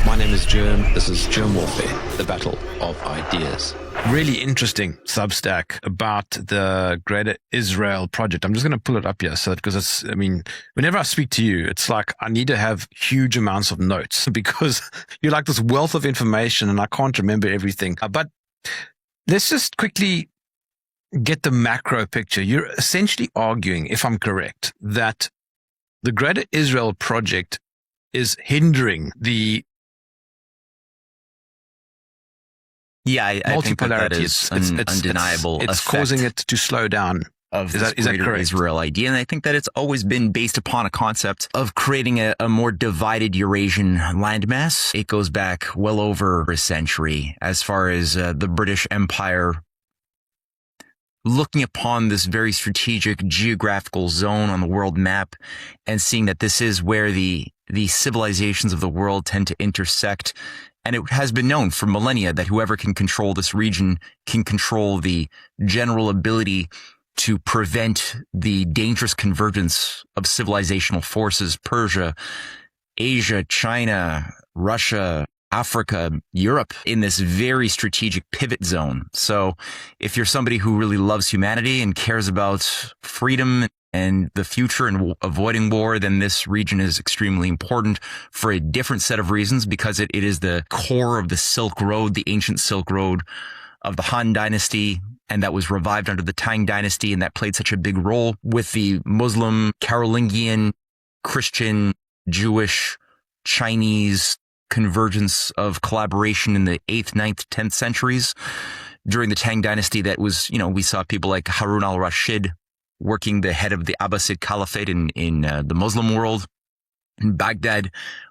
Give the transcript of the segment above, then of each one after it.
My name is Jerm. This is Jerm Warfare, the battle of ideas. Really interesting Substack about the Greater Israel Project. I'm just going to pull it up here because it's, whenever I speak to you, it's like I need to have huge amounts of notes because you're like this wealth of information and I can't remember everything. But let's just quickly get the macro picture. You're essentially arguing, if I'm correct, that the Greater Israel Project is hindering the I think that is undeniable. It's causing it to slow down. Is that correct? Israel idea, and I think that it's always been based upon a concept of creating a more divided Eurasian landmass. It goes back well over a century, as far as the British Empire looking upon this very strategic geographical zone on the world map and seeing that this is where the civilizations of the world tend to intersect. And it has been known for millennia that whoever can control this region can control the general ability to prevent the dangerous convergence of civilizational forces. Persia, Asia, China, Russia, Africa, Europe, in this very strategic pivot zone. So if you're somebody who really loves humanity and cares about freedom and the future and avoiding war, then this region is extremely important for a different set of reasons, because it is the core of the Silk Road, the ancient Silk Road of the Han Dynasty, and that was revived under the Tang Dynasty, and that played such a big role with the Muslim, Carolingian, Christian, Jewish, Chinese convergence of collaboration in the 8th, 9th, 10th centuries. During the Tang Dynasty, that was, we saw people like Harun al-Rashid working the head of the Abbasid Caliphate in the Muslim world, in Baghdad,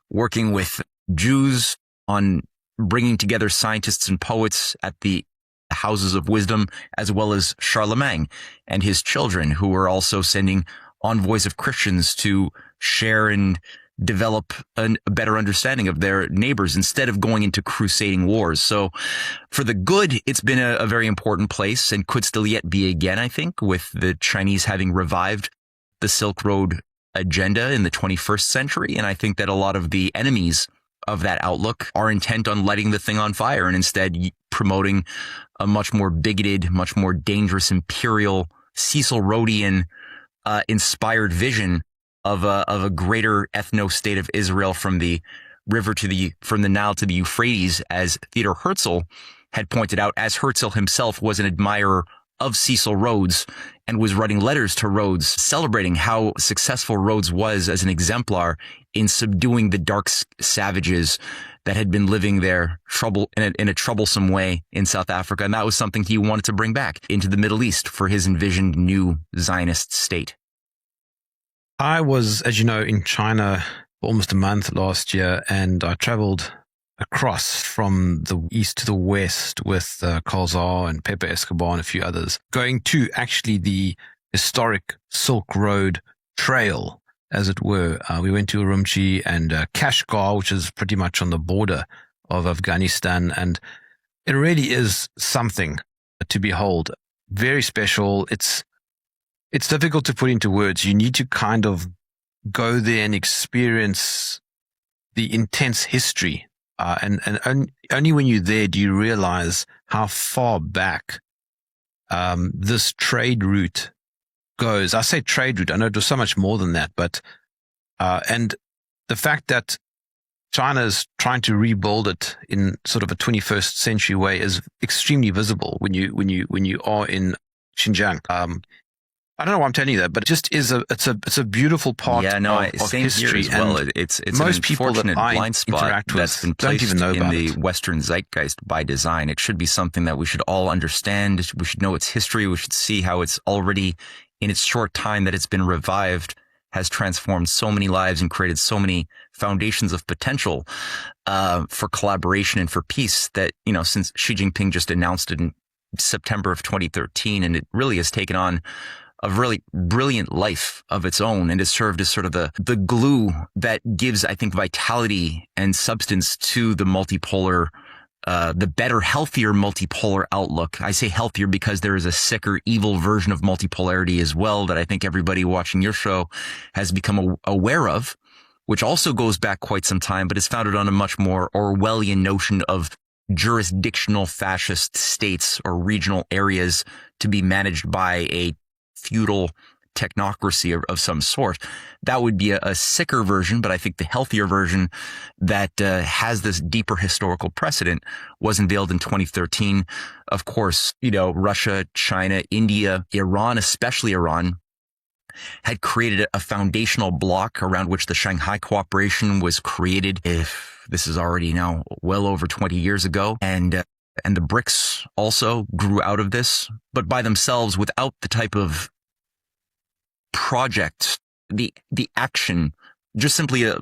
working with Jews on bringing together scientists and poets at the houses of wisdom, as well as Charlemagne and his children, who were also sending envoys of Christians to share and develop a better understanding of their neighbors instead of going into crusading wars. So for the good, it's been a very important place and could still yet be again, I think, with the Chinese having revived the Silk Road agenda in the 21st century. And I think that a lot of the enemies of that outlook are intent on lighting the thing on fire and instead promoting a much more bigoted, much more dangerous, imperial, Cecil Rhodian inspired vision of a greater ethno-state of Israel from the Nile to the Euphrates, as Theodor Herzl had pointed out, as Herzl himself was an admirer of Cecil Rhodes and was writing letters to Rhodes celebrating how successful Rhodes was as an exemplar in subduing the dark savages that had been living there in a troublesome way in South Africa. And that was something he wanted to bring back into the Middle East for his envisioned new Zionist state. I was, as you know, in China for almost a month last year, and I traveled across from the east to the west with Carl Zar and Pepe Escobar and a few others, going to actually the historic Silk Road Trail, as it were. We went to Urumqi and Kashgar, which is pretty much on the border of Afghanistan, and it really is something to behold. Very special. It's difficult to put into words. You need to kind of go there and experience the intense history. And only when you're there do you realize how far back this trade route goes. I say trade route. I know it was so much more than that, but and the fact that China is trying to rebuild it in sort of a 21st century way is extremely visible when you are in Xinjiang. I don't know why I'm telling you that, but it just is it's a beautiful part of history. As well. It's most an people that I blind spot interact with that's been don't placed even know in about the it. Western zeitgeist by design. It should be something that we should all understand. We should know its history. We should see how it's already, in its short time that it's been revived, has transformed so many lives and created so many foundations of potential for collaboration and for peace that, since Xi Jinping just announced it in September of 2013, and it really has taken on a really brilliant life of its own and has served as sort of the glue that gives, I think, vitality and substance to the multipolar, the better, healthier multipolar outlook. I say healthier because there is a sicker, evil version of multipolarity as well that I think everybody watching your show has become aware of, which also goes back quite some time, but is founded on a much more Orwellian notion of jurisdictional fascist states or regional areas to be managed by a feudal technocracy of some sort. That would be a sicker version, but I think the healthier version that has this deeper historical precedent was unveiled in 2013. Of course, Russia, China, India, Iran, especially Iran, had created a foundational block around which the Shanghai Cooperation was created. If this is already now well over 20 years ago, and the BRICS also grew out of this, but by themselves without the type of project, the action, just simply a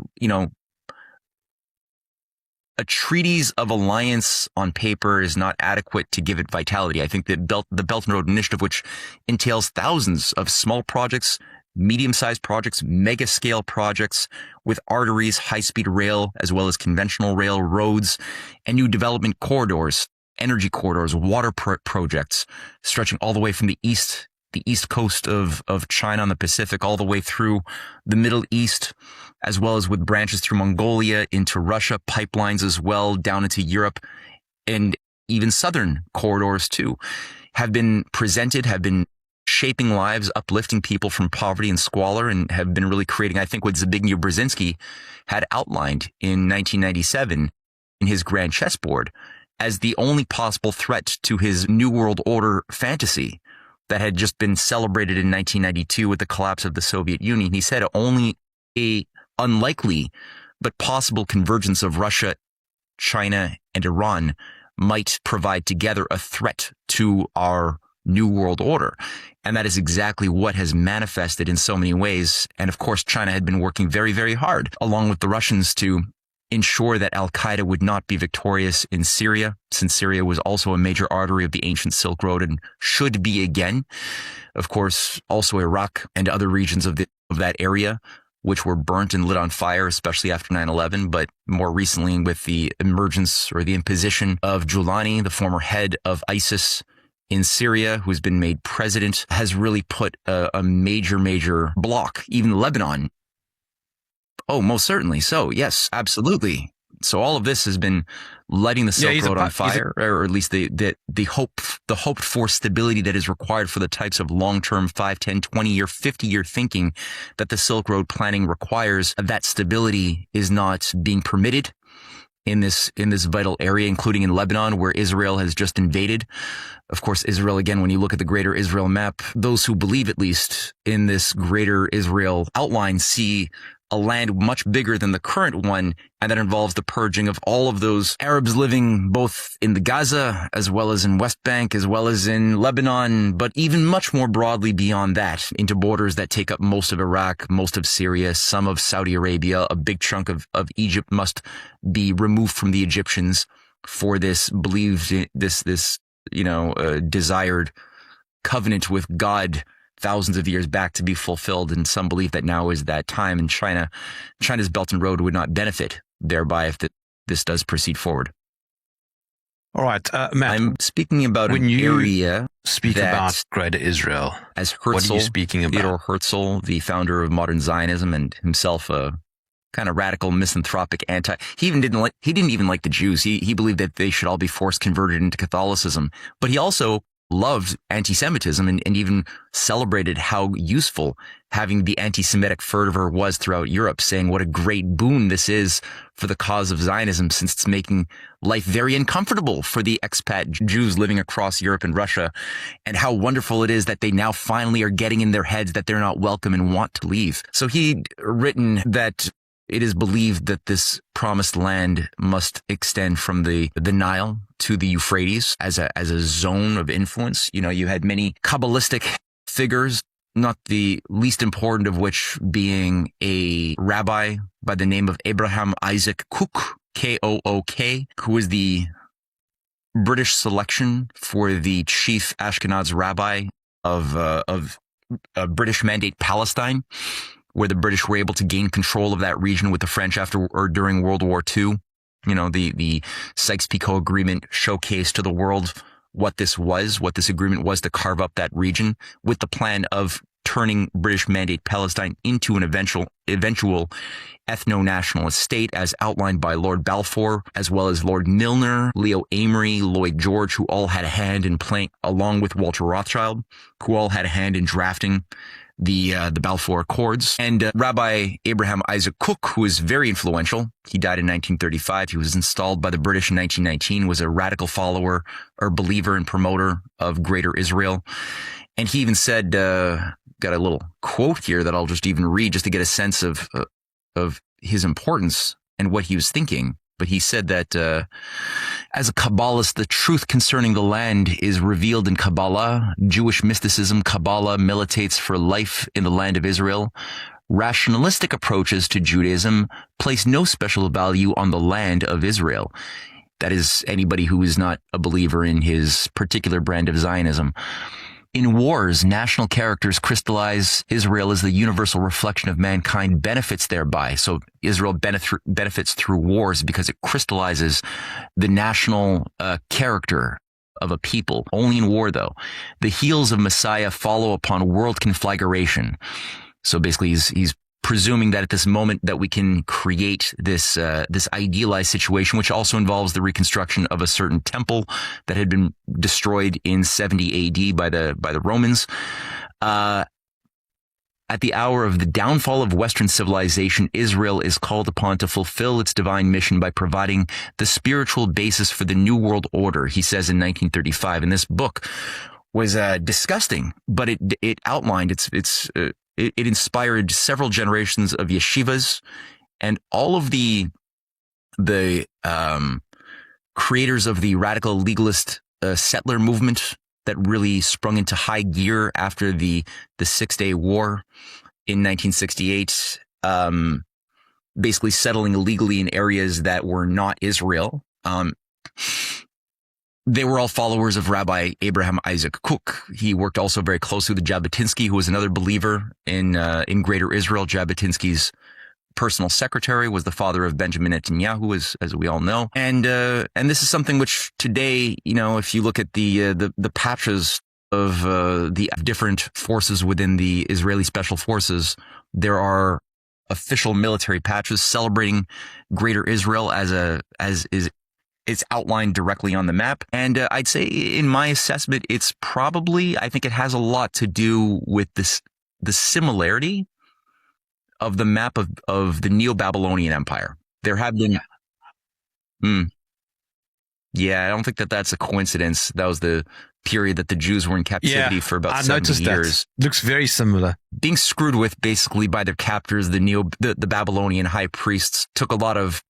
treaties of alliance on paper is not adequate to give it vitality. I think that the Belt and Road Initiative, which entails thousands of small projects, medium-sized projects, mega-scale projects with arteries, high-speed rail, as well as conventional rail, roads, and new development corridors, energy corridors, water projects stretching all the way from the east coast of China on the Pacific, all the way through the Middle East, as well as with branches through Mongolia into Russia, pipelines as well down into Europe, and even southern corridors too, have been presented, have been shaping lives, uplifting people from poverty and squalor, and have been really creating, I think, what Zbigniew Brzezinski had outlined in 1997 in his grand chessboard as the only possible threat to his New World Order fantasy that had just been celebrated in 1992 with the collapse of the Soviet Union. He said only a unlikely but possible convergence of Russia, China, and Iran might provide together a threat to our New World Order. And that is exactly what has manifested in so many ways. And of course, China had been working very, very hard, along with the Russians, to ensure that al-Qaeda would not be victorious in Syria, since Syria was also a major artery of the ancient Silk Road and should be again. Of course, also Iraq and other regions of that area, which were burnt and lit on fire, especially after 9/11, but more recently with the emergence or the imposition of Giuliani, the former head of ISIS in Syria, who's been made president, has really put a major block. Even Lebanon. Oh, most certainly. So, yes, absolutely. So all of this has been lighting the Silk Road on fire, or at least the hoped for stability that is required for the types of long-term 5, 10, 20-year, 50-year thinking that the Silk Road planning requires. That stability is not being permitted in this vital area, including in Lebanon, where Israel has just invaded. Of course, Israel, again, when you look at the greater Israel map, those who believe at least in this greater Israel outline see a land much bigger than the current one, and that involves the purging of all of those Arabs living both in the Gaza, as well as in West Bank, as well as in Lebanon, but even much more broadly beyond that, into borders that take up most of Iraq, most of Syria, some of Saudi Arabia. A big chunk of Egypt must be removed from the Egyptians for this desired covenant with God thousands of years back to be fulfilled, and some believe that now is that time, and China's Belt and Road would not benefit thereby if this does proceed forward. All right, Matt. I'm speaking about an area about Greater Israel. As Herzl, what are you speaking about? Theodor Herzl, the founder of modern Zionism and himself a kind of radical, misanthropic he didn't even like the Jews. He believed that they should all be forced converted into Catholicism, but he also loved anti-Semitism and even celebrated how useful having the anti-Semitic fervor was throughout Europe, saying what a great boon this is for the cause of Zionism, since it's making life very uncomfortable for the expat Jews living across Europe and Russia, and how wonderful it is that they now finally are getting in their heads that they're not welcome and want to leave. So he'd written that it is believed that this promised land must extend from the Nile to the Euphrates as a zone of influence. You had many Kabbalistic figures, not the least important of which being a rabbi by the name of Abraham Isaac Kook, Kook, who was the British selection for the chief Ashkenaz rabbi of British Mandate Palestine, where the British were able to gain control of that region with the French during World War II. The Sykes-Picot Agreement showcased to the world what this agreement was to carve up that region with the plan of turning British Mandate Palestine into an eventual ethno-nationalist state, as outlined by Lord Balfour, as well as Lord Milner, Leo Amory, Lloyd George, who all had a hand in playing, along with Walter Rothschild, who all had a hand in drafting the Balfour Accords. And Rabbi Abraham Isaac Cook, who was very influential. He died in 1935. He was installed by the British in 1919, was a radical follower or believer and promoter of Greater Israel. And he even said, got a little quote here that I'll just even read just to get a sense of his importance and what he was thinking. But he said that as a Kabbalist, the truth concerning the land is revealed in Kabbalah. Jewish mysticism, Kabbalah, militates for life in the land of Israel. Rationalistic approaches to Judaism place no special value on the land of Israel. That is, anybody who is not a believer in his particular brand of Zionism. In wars, national characters crystallize. Israel as the universal reflection of mankind benefits thereby. So Israel benefits through wars because it crystallizes the national character of a people. Only in war, though. The heels of Messiah follow upon world conflagration. So basically, he's presuming that at this moment that we can create this idealized situation, which also involves the reconstruction of a certain temple that had been destroyed in 70 AD by the Romans. At the hour of the downfall of Western civilization, Israel is called upon to fulfill its divine mission by providing the spiritual basis for the New World Order, he says in 1935. And this book was disgusting, but it outlined it inspired several generations of yeshivas and all of the creators of the radical legalist settler movement that really sprung into high gear after the 6-Day War in 1968, basically settling illegally in areas that were not Israel. They were all followers of Rabbi Abraham Isaac Cook. He worked also very closely with Jabotinsky, who was another believer in Greater Israel. Jabotinsky's personal secretary was the father of Benjamin Netanyahu, as we all know. And this is something which today, if you look at the patches of the different forces within the Israeli Special Forces, there are official military patches celebrating Greater Israel it's outlined directly on the map. And I'd say in my assessment, I think it has a lot to do with the similarity of the map of the Neo-Babylonian Empire. There have been, yeah, I don't think that's a coincidence. That was the period that the Jews were in captivity for about 70 years. That. Looks very similar. Being screwed with basically by their captors, the Babylonian high priests took a lot of.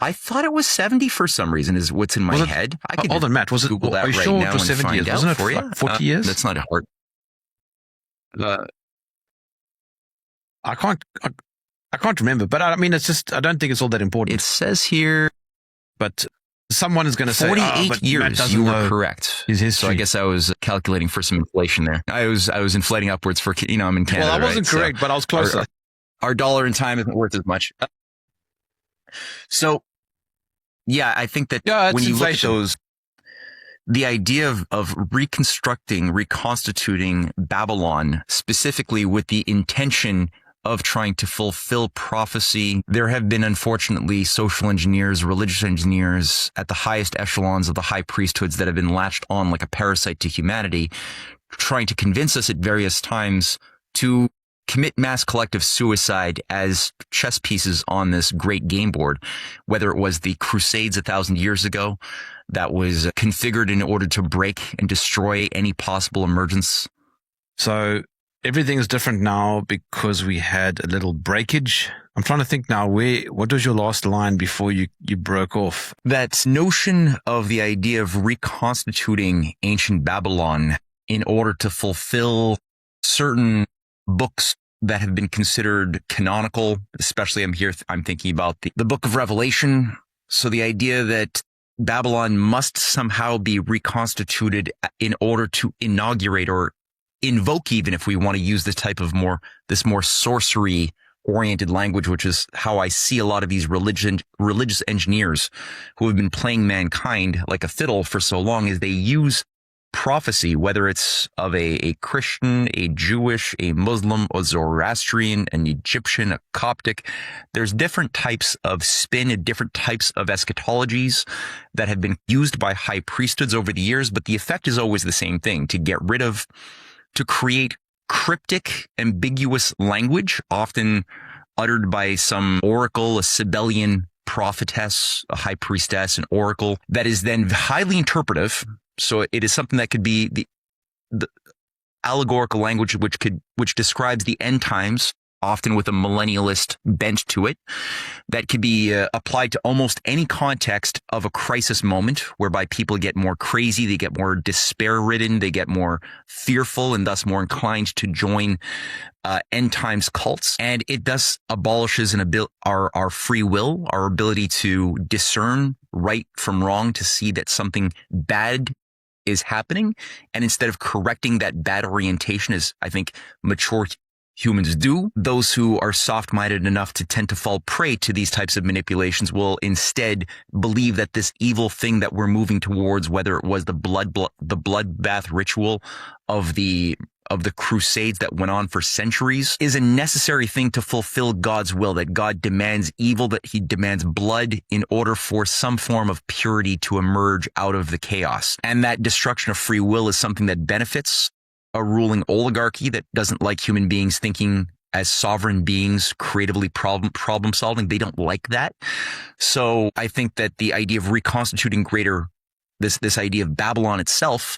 I thought it was 70 for some reason is what's in my head. I could hold on, Matt. Was it? Google that are you right sure now it was and 70 years? Wasn't it for you? 40 years? That's not hard. I can't remember, but I mean, it's just, I don't think it's all that important. It says here, but someone is going to say 48 years. You were correct. His history. So I guess I was calculating for some inflation there. I was inflating upwards for, I'm in Canada. Well, I wasn't correct, but I was closer. Our dollar in time isn't worth as much. So, yeah, I think that when you inflation. look at those, the idea of reconstituting Babylon, specifically with the intention of trying to fulfill prophecy, there have been, unfortunately, social engineers, religious engineers at the highest echelons of the high priesthoods that have been latched on like a parasite to humanity, trying to convince us at various times to commit mass collective suicide as chess pieces on this great game board, whether it was the Crusades 1,000 years ago that was configured in order to break and destroy any possible emergence. So everything is different now because we had a little breakage. I'm trying to think now, what was your last line before you broke off? That notion of the idea of reconstituting ancient Babylon in order to fulfill certain books that have been considered canonical, especially I'm thinking about the book of Revelation. So the idea that Babylon must somehow be reconstituted in order to inaugurate or invoke, even if we want to use this more sorcery oriented language, which is how I see a lot of these religious engineers who have been playing mankind like a fiddle for so long, is they use prophecy, whether it's of a Christian, a Jewish, a Muslim, a Zoroastrian, an Egyptian, a Coptic, there's different types of spin and different types of eschatologies that have been used by high priesthoods over the years, but the effect is always the same thing: to create cryptic, ambiguous language, often uttered by some oracle, a Sibyllian prophetess, a high priestess, an oracle, that is then highly interpretive. So it is something that could be the allegorical language, which describes the end times, often with a millennialist bent to it, that could be applied to almost any context of a crisis moment, whereby people get more crazy, they get more despair-ridden, they get more fearful, and thus more inclined to join end times cults. And it thus abolishes our free will, our ability to discern right from wrong, to see that something bad is happening. And instead of correcting that bad orientation, as I think mature humans do, those who are soft-minded enough to tend to fall prey to these types of manipulations will instead believe that this evil thing that we're moving towards, whether it was the bloodbath ritual of the crusades that went on for centuries, is a necessary thing to fulfill God's will, that God demands evil, that he demands blood in order for some form of purity to emerge out of the chaos. And that destruction of free will is something that benefits a ruling oligarchy that doesn't like human beings thinking as sovereign beings, creatively problem solving. They don't like that. So I think that the idea of reconstituting this idea of Babylon itself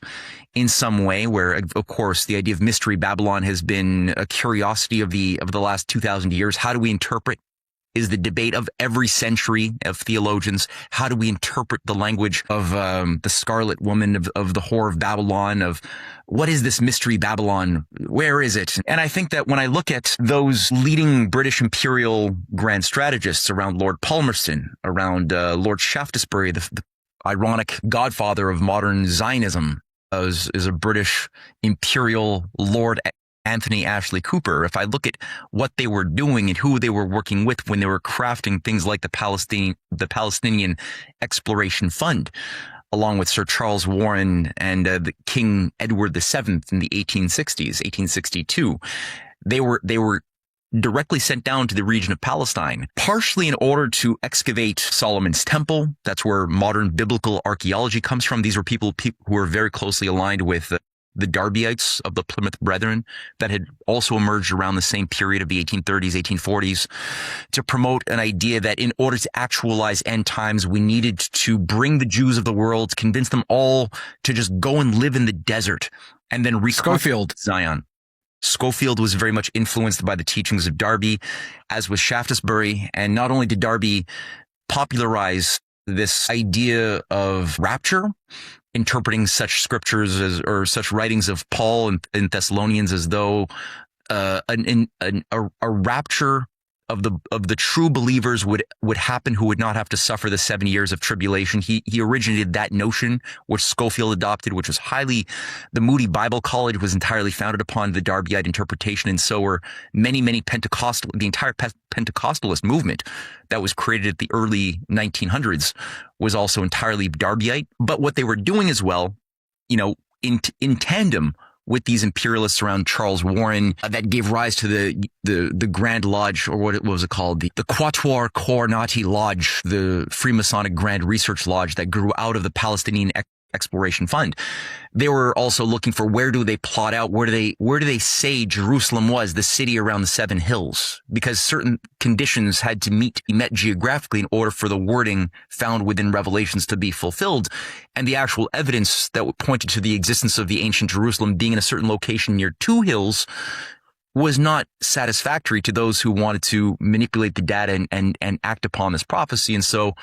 in some way, where, of course, the idea of mystery Babylon has been a curiosity of the last 2,000 years. How do we interpret is the debate of every century of theologians. How do we interpret the language of the Scarlet Woman, of the Whore of Babylon, of what is this mystery Babylon? Where is it? And I think that when I look at those leading British imperial grand strategists around Lord Palmerston, around Lord Shaftesbury, the ironic godfather of modern Zionism, is a British imperial Lord Anthony Ashley Cooper. If I look at what they were doing and who they were working with when they were crafting things like the Palestinian Exploration Fund, along with Sir Charles Warren and the King Edward VII in the 1860s, 1862, they were directly sent down to the region of Palestine, partially in order to excavate Solomon's Temple. That's where modern biblical archaeology comes from. These were people who were very closely aligned with the Darbyites of the Plymouth Brethren that had also emerged around the same period of the 1830s, 1840s, to promote an idea that in order to actualize end times, we needed to bring the Jews of the world, convince them all to just go and live in the desert and then reconquer Zion. Schofield was very much influenced by the teachings of Darby, as was Shaftesbury. And not only did Darby popularize this idea of rapture, interpreting such scriptures or such writings of Paul in Thessalonians as though a rapture of the true believers would happen, who would not have to suffer the 7 years of tribulation. He originated that notion, which Schofield adopted, which was the Moody Bible College was entirely founded upon the Darbyite interpretation, and so were many the entire Pentecostalist movement that was created at the early 1900s was also entirely Darbyite. But what they were doing as well, in tandem with these imperialists around Charles Warren, that gave rise to the Grand Lodge, or what was it called? The Quatuor Coronati Lodge, the Freemasonic Grand Research Lodge that grew out of the Palestinian Exploration Fund. They were also looking for, where do they plot out? Where do they say Jerusalem was, the city around the seven hills? Because certain conditions had to be met geographically in order for the wording found within Revelations to be fulfilled. And the actual evidence that pointed to the existence of the ancient Jerusalem being in a certain location near two hills was not satisfactory to those who wanted to manipulate the data and act upon this prophecy. And so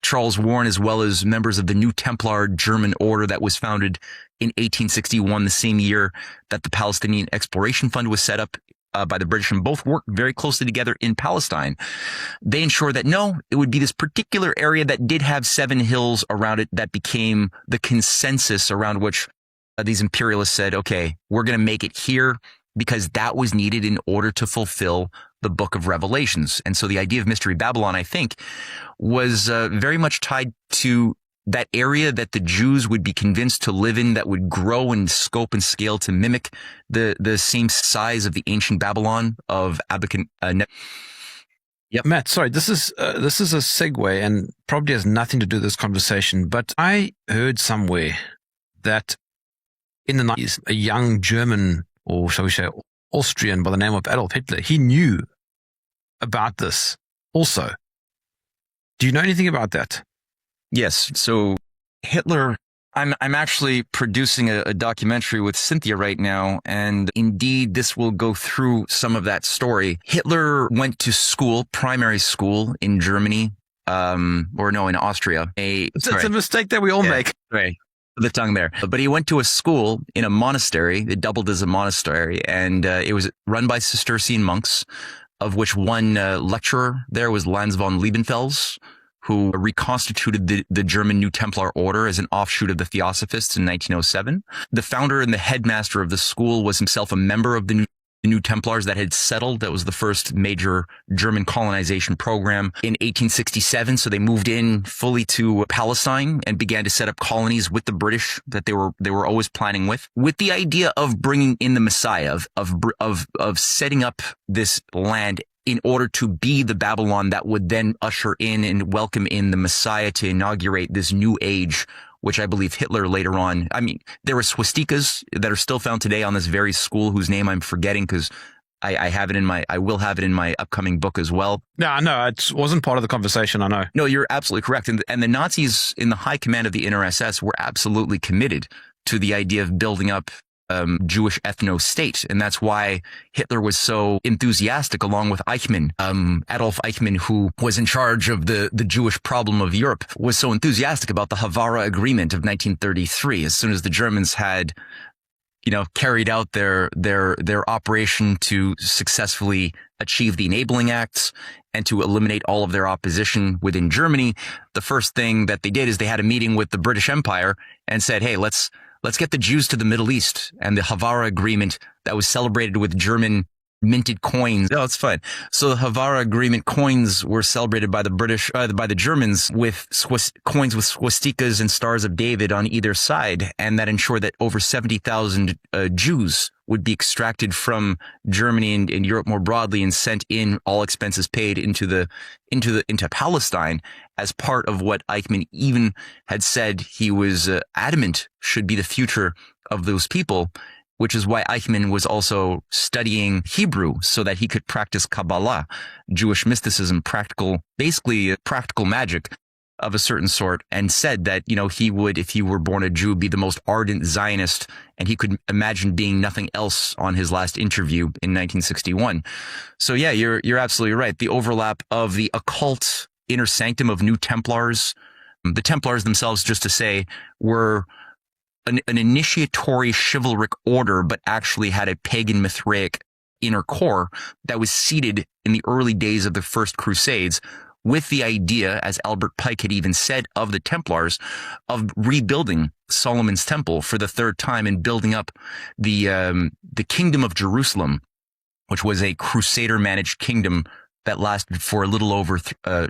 Charles Warren, as well as members of the New Templar German order that was founded in 1861, the same year that the Palestinian Exploration Fund was set up by the British, and both worked very closely together in Palestine. They ensured that it would be this particular area that did have seven hills around it that became the consensus around which these imperialists said, okay, we're going to make it here, because that was needed in order to fulfill the book of Revelations. And so the idea of Mystery Babylon, I think, was very much tied to that area that the Jews would be convinced to live in, that would grow in scope and scale to mimic the same size of the ancient Babylon of Yep. Matt, sorry, this is a segue and probably has nothing to do with this conversation, but I heard somewhere that in the 90s, a young German, or shall we say Austrian, by the name of Adolf Hitler, he knew about this also. Do you know anything about that? Yes. So Hitler, I'm actually producing a documentary with Cynthia right now, and indeed this will go through some of that story. Hitler went to school, primary school in Germany, in Austria. It's a mistake that we all make. Right. The tongue there. But he went to a school in a monastery. It doubled as a monastery, and it was run by Cistercian monks, of which one lecturer there was Lanz von Liebenfels, who reconstituted the German New Templar Order as an offshoot of the Theosophists in 1907. The founder and the headmaster of the school was himself a member of the New Templars that had settled. That was the first major German colonization program in 1867. So they moved in fully to Palestine and began to set up colonies with the British that they were always planning with the idea of bringing in the Messiah, of setting up this land in order to be the Babylon that would then usher in and welcome in the Messiah to inaugurate this new age, which I believe Hitler later on, I mean, there were swastikas that are still found today on this very school whose name I'm forgetting, because I will have it in my upcoming book as well. No, it wasn't part of the conversation, I know. No, you're absolutely correct. And the Nazis in the high command of the NRSS were absolutely committed to the idea of building up Jewish ethno-state. And that's why Hitler was so enthusiastic, along with Eichmann. Adolf Eichmann, who was in charge of the Jewish problem of Europe, was so enthusiastic about the Havara Agreement of 1933. As soon as the Germans had, carried out their operation to successfully achieve the enabling acts and to eliminate all of their opposition within Germany, the first thing that they did is they had a meeting with the British Empire and said, hey, let's get the Jews to the Middle East. And the Havara Agreement that was celebrated with German minted coins. Oh, it's fine. So the Havara Agreement coins were celebrated by the British, by the Germans, with coins with swastikas and stars of David on either side. And that ensured that over 70,000 Jews would be extracted from Germany and Europe more broadly and sent in, all expenses paid, into Palestine, as part of what Eichmann even had said he was adamant should be the future of those people, which is why Eichmann was also studying Hebrew so that he could practice Kabbalah, Jewish mysticism, basically practical magic of a certain sort, and said that, he would, if he were born a Jew, be the most ardent Zionist, and he could imagine being nothing else on his last interview in 1961. So yeah, you're absolutely right. The overlap of the occult inner sanctum of New Templars, the Templars themselves, just to say, were an initiatory chivalric order, but actually had a pagan Mithraic inner core that was seated in the early days of the First Crusades, with the idea, as Albert Pike had even said of the Templars, of rebuilding Solomon's Temple for the third time and building up the Kingdom of Jerusalem, which was a Crusader-managed kingdom that lasted for a little over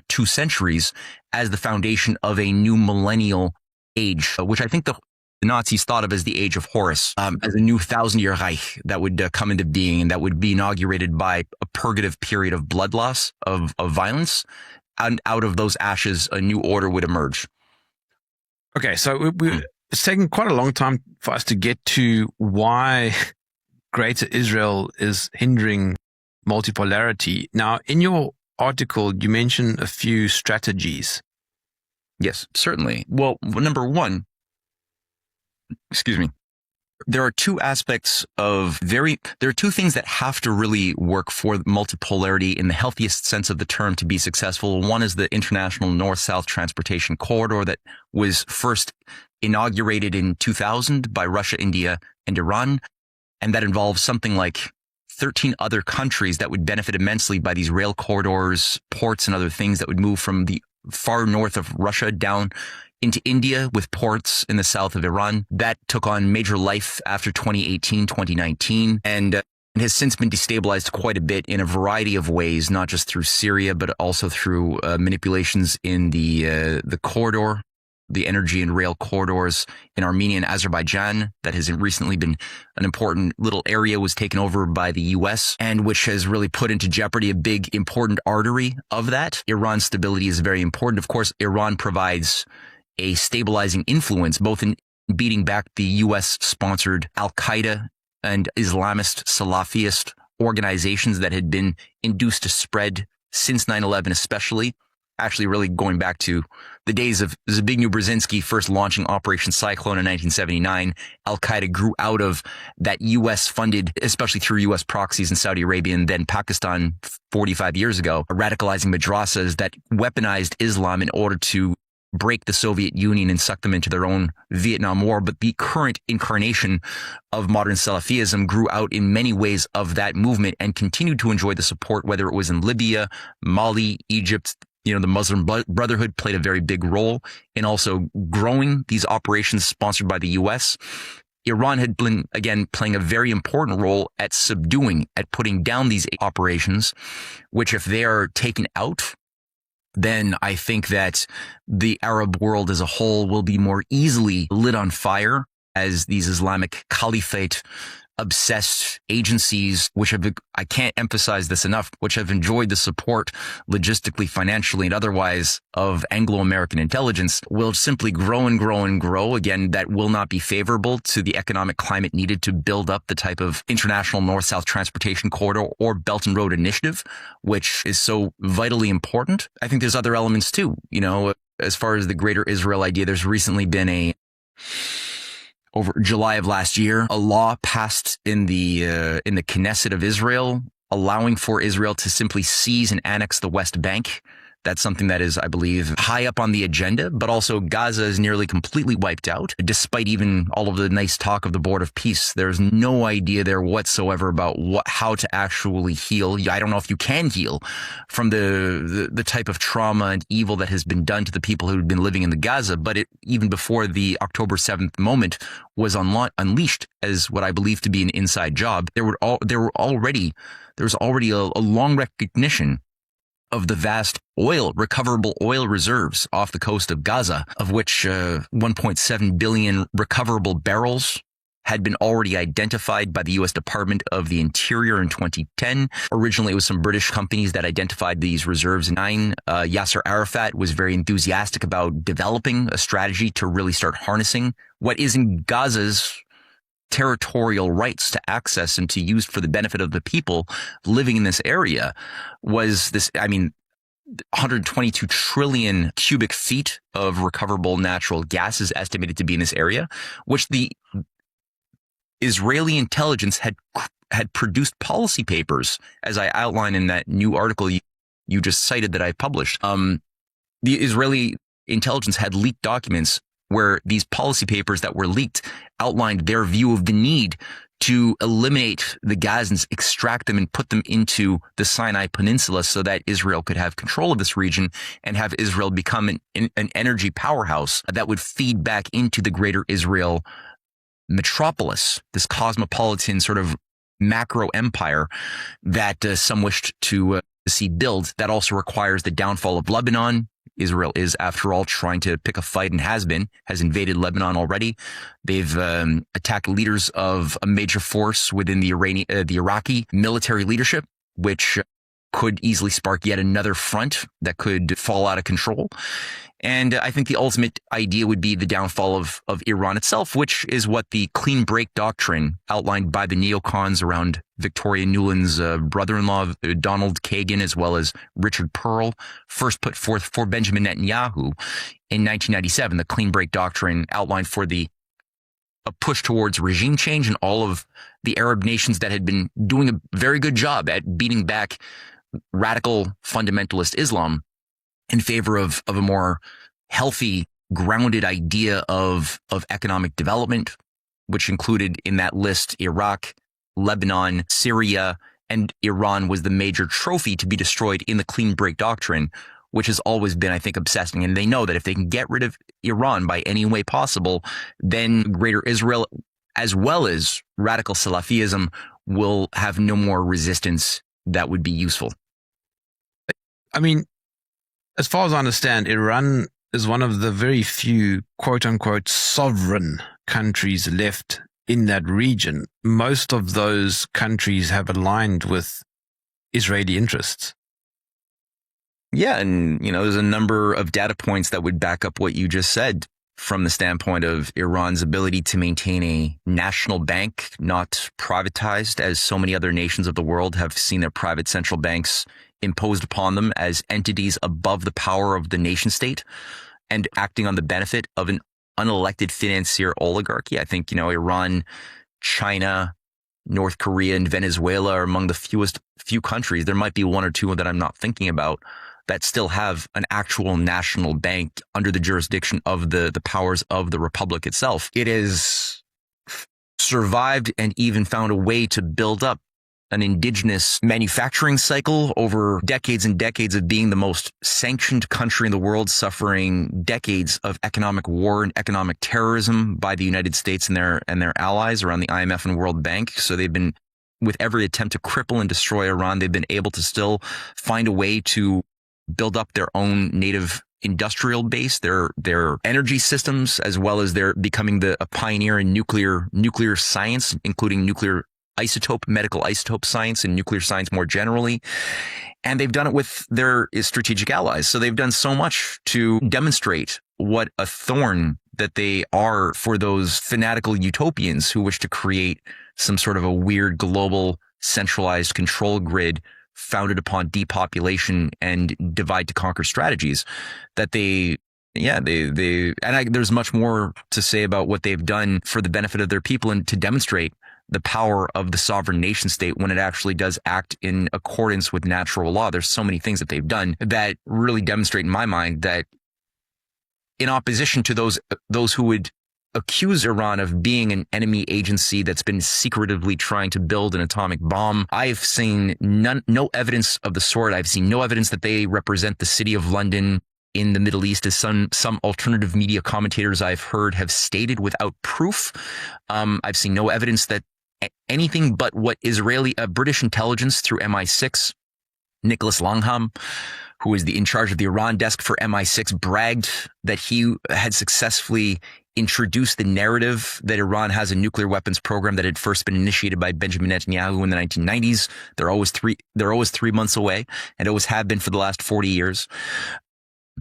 2 centuries, as the foundation of a new millennial age, which I think the Nazis thought of as the Age of Horus, as a new 1,000-year Reich that would come into being, and that would be inaugurated by a purgative period of blood loss, of violence, and out of those ashes, a new order would emerge. Okay, so it's taken quite a long time for us to get to why Greater Israel is hindering multipolarity. Now, in your article, you mentioned a few strategies. Yes, certainly. Well, number one, there are two aspects there are two things that have to really work for multipolarity in the healthiest sense of the term to be successful. One is the international north-south transportation corridor that was first inaugurated in 2000 by Russia, India, and Iran. And that involves something like 13 other countries that would benefit immensely by these rail corridors, ports, and other things that would move from the far north of Russia down into India, with ports in the south of Iran. That took on major life after 2018, 2019, and has since been destabilized quite a bit in a variety of ways, not just through Syria, but also through manipulations in the corridor the energy and rail corridors in Armenia and Azerbaijan that has recently been an important little area was taken over by the US, and which has really put into jeopardy a big important artery of that. Iran's stability is very important. Of course, Iran provides a stabilizing influence both in beating back the US-sponsored Al-Qaeda and Islamist Salafist organizations that had been induced to spread since 9/11 especially. Actually really going back to the days of Zbigniew Brzezinski first launching Operation Cyclone in 1979. Al-Qaeda grew out of that U.S.-funded, especially through U.S. proxies in Saudi Arabia and then Pakistan 45 years ago, radicalizing madrasas that weaponized Islam in order to break the Soviet Union and suck them into their own Vietnam War. But the current incarnation of modern Salafism grew out in many ways of that movement and continued to enjoy the support, whether it was in Libya, Mali, Egypt. You know, the Muslim Brotherhood played a very big role in also growing these operations sponsored by the U.S. Iran had been, again, playing a very important role at subduing, at putting down these operations, which if they are taken out, then I think that the Arab world as a whole will be more easily lit on fire as these Islamic Caliphate obsessed agencies, which have, I can't emphasize this enough, which have enjoyed the support logistically, financially, and otherwise of Anglo-American intelligence, will simply grow and grow and grow. Again, that will not be favorable to the economic climate needed to build up the type of international north-south transportation corridor or Belt and Road Initiative, which is so vitally important. I think there's other elements too. You know, as far as the Greater Israel idea, there's recently been over July of last year, a law passed in the Knesset of Israel, allowing for Israel to simply seize and annex the West Bank. That's something that is, I believe, high up on the agenda, but also Gaza is nearly completely wiped out. Despite even all of the nice talk of the Board of Peace, there's no idea there whatsoever about how to actually heal. I don't know if you can heal from the type of trauma and evil that has been done to the people who've been living in the Gaza. But even before the October 7th moment was unleashed as what I believe to be an inside job, there was already a long recognition of the vast recoverable oil reserves off the coast of Gaza, of which 1.7 billion recoverable barrels had been already identified by the U.S. Department of the Interior in 2010. Originally, it was some British companies that identified these reserves. Yasser Arafat was very enthusiastic about developing a strategy to really start harnessing what is in Gaza's territorial rights to access and to use for the benefit of the people living in this area. Was this, 122 trillion cubic feet of recoverable natural gas is estimated to be in this area, which the Israeli intelligence had produced policy papers, as I outlined in that new article you just cited that I published. The Israeli intelligence had leaked documents where these policy papers that were leaked outlined their view of the need to eliminate the Gazans, extract them and put them into the Sinai Peninsula so that Israel could have control of this region and have Israel become an energy powerhouse that would feed back into the greater Israel metropolis, this cosmopolitan sort of macro empire that some wished to see build. That also requires the downfall of Lebanon. Israel is, after all, trying to pick a fight and has invaded Lebanon already. They've attacked leaders of a major force within the Iraqi military leadership, which could easily spark yet another front that could fall out of control. And I think the ultimate idea would be the downfall of Iran itself, which is what the clean break doctrine outlined by the neocons around Victoria Nuland's brother-in-law, Donald Kagan, as well as Richard Pearl, first put forth for Benjamin Netanyahu in 1997. The clean break doctrine outlined for a push towards regime change in all of the Arab nations that had been doing a very good job at beating back radical fundamentalist Islam in favor of a more healthy, grounded idea of economic development, which included in that list Iraq, Lebanon, Syria, and Iran was the major trophy to be destroyed in the clean break doctrine, which has always been, I think, obsessing. And they know that if they can get rid of Iran by any way possible, then greater Israel, as well as radical Salafism, will have no more resistance that would be useful. I mean, as far as I understand, Iran is one of the very few quote unquote sovereign countries left in that region. Most of those countries have aligned with Israeli interests. Yeah, and there's a number of data points that would back up what you just said from the standpoint of Iran's ability to maintain a national bank, not privatized, as so many other nations of the world have seen their private central banks imposed upon them as entities above the power of the nation state and acting on the benefit of an unelected financier oligarchy. I think, Iran, China, North Korea, and Venezuela are among the few countries. There might be one or two that I'm not thinking about that still have an actual national bank under the jurisdiction of the powers of the republic itself. It has survived and even found a way to build up an indigenous manufacturing cycle over decades and decades of being the most sanctioned country in the world, suffering decades of economic war and economic terrorism by the United States and their allies around the IMF and World Bank. So they've been, with every attempt to cripple and destroy Iran, they've been able to still find a way to build up their own native industrial base, their energy systems, as well as they're becoming a pioneer in nuclear science, including medical isotope science and nuclear science more generally. And they've done it with their strategic allies. So they've done so much to demonstrate what a thorn that they are for those fanatical utopians who wish to create some sort of a weird global centralized control grid founded upon depopulation and divide to conquer strategies that there's much more to say about what they've done for the benefit of their people and to demonstrate the power of the sovereign nation state when it actually does act in accordance with natural law. There's so many things that they've done that really demonstrate in my mind that in opposition to those who would accuse Iran of being an enemy agency that's been secretively trying to build an atomic bomb, I've seen no evidence of the sort. I've seen no evidence that they represent the city of London in the Middle East, as some alternative media commentators I've heard have stated without proof. I've seen no evidence that anything but what British intelligence through MI6, Nicholas Longham, who is in charge of the Iran desk for MI6, bragged that he had successfully introduced the narrative that Iran has a nuclear weapons program that had first been initiated by Benjamin Netanyahu in the 1990s. They're always 3 months away and always have been for the last 40 years.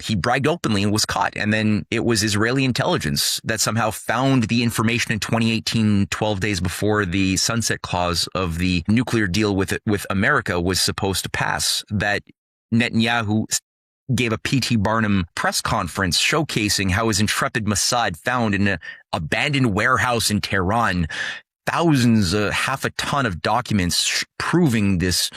He bragged openly and was caught. And then it was Israeli intelligence that somehow found the information in 2018, 12 days before the sunset clause of the nuclear deal with America was supposed to pass, that Netanyahu gave a P.T. Barnum press conference showcasing how his intrepid Mossad found in an abandoned warehouse in Tehran thousands, half a ton of documents proving this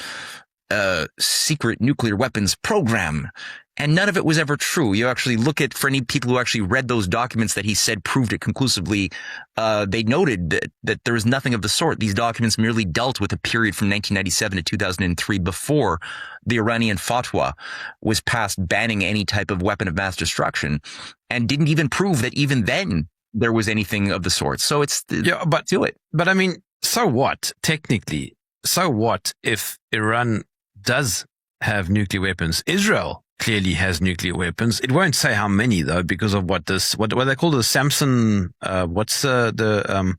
secret nuclear weapons program. And none of it was ever true. You actually look at, for any people who actually read those documents that he said proved it conclusively, they noted that there was nothing of the sort. These documents merely dealt with a period from 1997 to 2003 before the Iranian fatwa was passed banning any type of weapon of mass destruction, and didn't even prove that even then there was anything of the sort. So do it. But I mean, so what? Technically, so what if Iran does have nuclear weapons? Israel clearly has nuclear weapons. It won't say how many though, because of what they call the Samson. What's that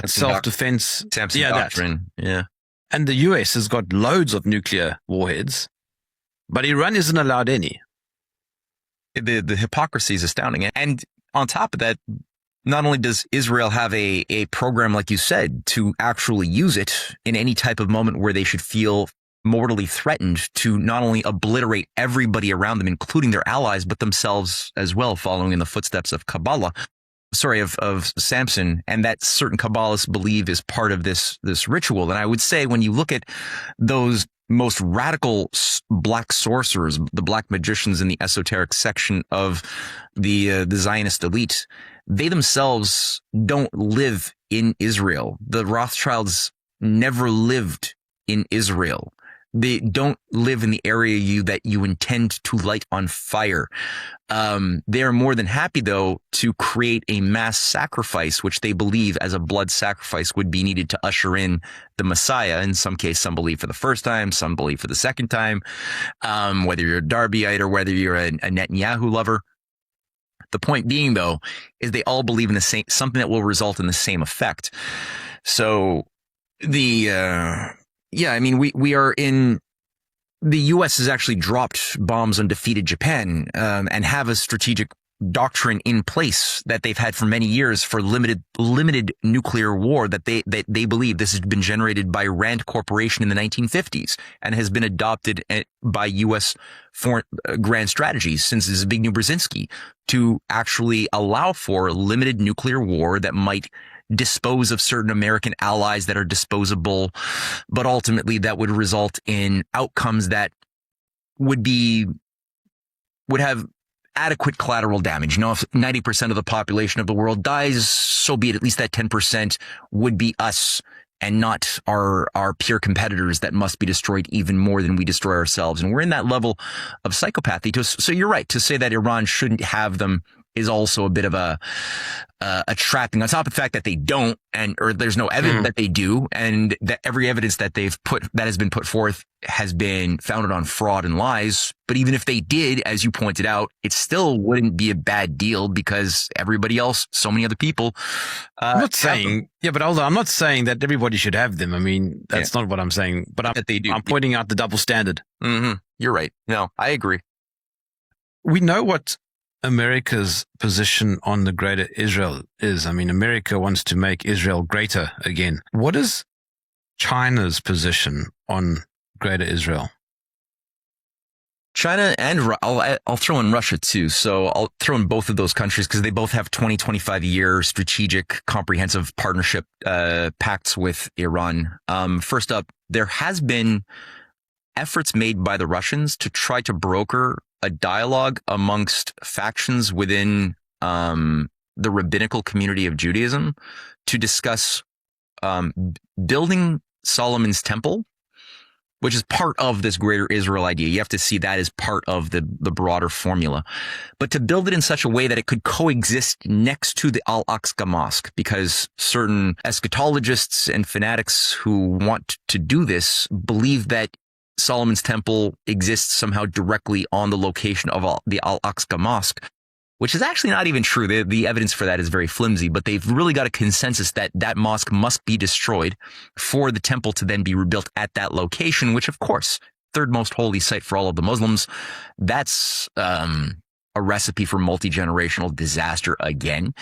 self-defense? Samson doctrine. Yeah. And the US has got loads of nuclear warheads, but Iran isn't allowed any. The hypocrisy is astounding. And on top of that, not only does Israel have a program, like you said, to actually use it in any type of moment where they should feel mortally threatened, to not only obliterate everybody around them, including their allies, but themselves as well, following in the footsteps of of Samson, and that certain Kabbalists believe is part of this ritual. And I would say when you look at those most radical black sorcerers, the black magicians in the esoteric section of the Zionist elite, they themselves don't live in Israel. The Rothschilds never lived in Israel. They don't live in the area that you intend to light on fire. They are more than happy, though, to create a mass sacrifice, which they believe as a blood sacrifice would be needed to usher in the Messiah. In some case, some believe for the first time, some believe for the second time. Whether you're a Darbyite or whether you're a Netanyahu lover, The point being, though, is they all believe in the same, something that will result in the same effect. So we are in, the U.S. has actually dropped bombs on defeated Japan, and have a strategic doctrine in place that they've had for many years for limited nuclear war that they believe this has been generated by Rand Corporation in the 1950s and has been adopted by U.S. foreign grand strategies since Zbigniew Brzezinski to actually allow for limited nuclear war that might dispose of certain American allies that are disposable, but ultimately that would result in outcomes that would have adequate collateral damage. You know, if 90% of the population of the world dies, so be it. At least that 10% would be us and not our peer competitors that must be destroyed even more than we destroy ourselves. And we're in that level of psychopathy. So you're right to say that Iran shouldn't have them is also a bit of a trapping, on top of the fact that they don't, or there's no evidence that they do, and that every evidence that has been put forth has been founded on fraud and lies. But even if they did, as you pointed out, it still wouldn't be a bad deal because everybody else, so many other people. I'm not saying, but hold on, I'm not saying that everybody should have them. I mean, that's not what I'm saying. But that they do. I'm pointing out the double standard. Mm-hmm. You're right. No, I agree. We know what America's position on the greater Israel is. I mean, America wants to make Israel greater again. What is China's position on greater Israel? China and I'll throw in Russia too. So I'll throw in both of those countries because they both have 25-year strategic comprehensive partnership pacts with Iran. First up, there has been efforts made by the Russians to try to broker a dialogue amongst factions within the rabbinical community of Judaism to discuss building Solomon's temple, which is part of this greater Israel idea. You have to see that as part of the broader formula. But to build it in such a way that it could coexist next to the Al-Aqsa Mosque, because certain eschatologists and fanatics who want to do this believe that Solomon's temple exists somehow directly on the location of the Al-Aqsa Mosque, which is actually not even true. The evidence for that is very flimsy, but they've really got a consensus that that mosque must be destroyed for the temple to then be rebuilt at that location, which, of course, third most holy site for all of the Muslims. That's a recipe for multi-generational disaster again.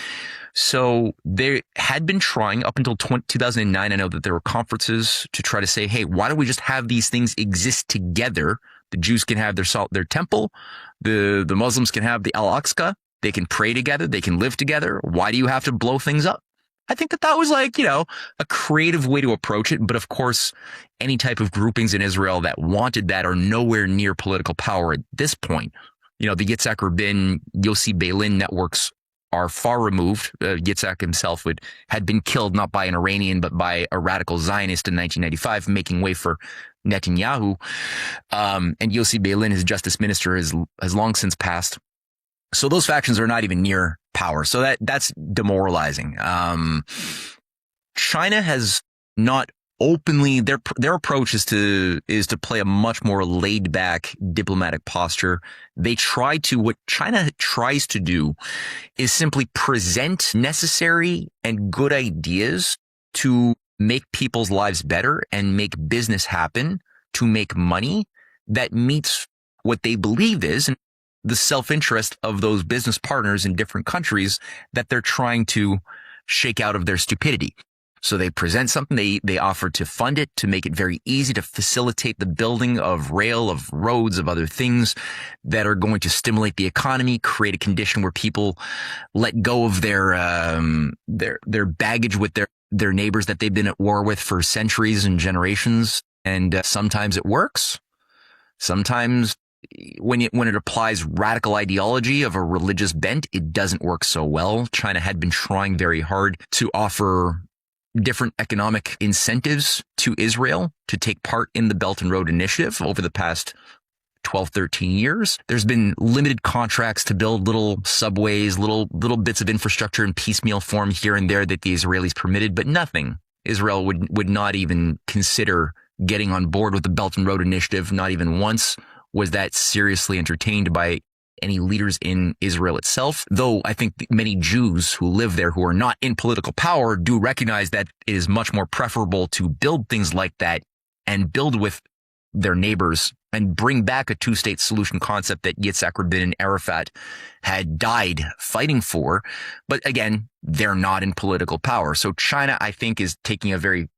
So they had been trying up until 2009. I know that there were conferences to try to say, hey, why don't we just have these things exist together? The Jews can have their temple. The Muslims can have the Al-Aqsa. They can pray together. They can live together. Why do you have to blow things up? I think that was like, a creative way to approach it. But of course, any type of groupings in Israel that wanted that are nowhere near political power at this point. The Yitzhak Rabin, Yossi Beilin networks are far removed. Yitzhak himself had been killed not by an Iranian, but by a radical Zionist in 1995, making way for Netanyahu. And Yossi Beilin, his justice minister, has long since passed. So those factions are not even near power. So that's demoralizing. China has not openly, their approach is to play a much more laid back diplomatic posture. What China tries to do is simply present necessary and good ideas to make people's lives better and make business happen, to make money that meets what they believe is the self-interest of those business partners in different countries that they're trying to shake out of their stupidity. So they present something, they offer to fund it, to make it very easy to facilitate the building of rail, of roads, of other things that are going to stimulate the economy, create a condition where people let go of their baggage with their neighbors that they've been at war with for centuries and generations. And sometimes it works. Sometimes when it applies radical ideology of a religious bent, it doesn't work so well. China had been trying very hard to offer different economic incentives to Israel to take part in the Belt and Road Initiative over the past 12, 13 years. There's been limited contracts to build little subways, little bits of infrastructure in piecemeal form here and there that the Israelis permitted, but nothing. Israel would not even consider getting on board with the Belt and Road Initiative. Not even once was that seriously entertained by any leaders in Israel itself. Though I think many Jews who live there who are not in political power do recognize that it is much more preferable to build things like that and build with their neighbors and bring back a two-state solution concept that Yitzhak Rabin and Arafat had died fighting for. But again, they're not in political power. So China, I think, is taking a very